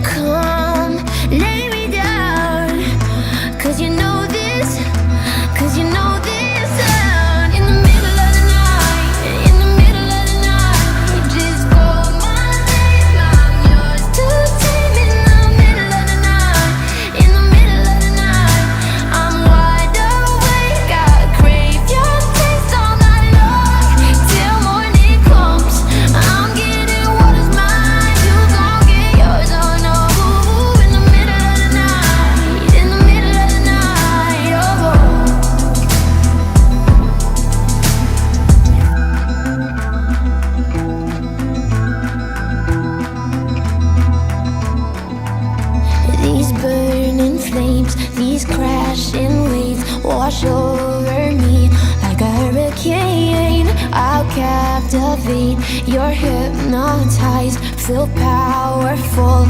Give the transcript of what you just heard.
Come, lay me down, 'cause you know this, 'cause you know this sound. In the middle of the night, in the middle of the night, just call my name, I'm yours to tame. In the middle of the night, in the middle of the night, I'm wide awake, I crave your taste all night long, till morning comes. I'm getting what is mine, you gon' get yours, oh no. In the middle of the night, in the middle of the night, oh. These burning flames, these crashing waves wash over me like a hurricane. I'll captivate, you're hypnotized, feel powerful.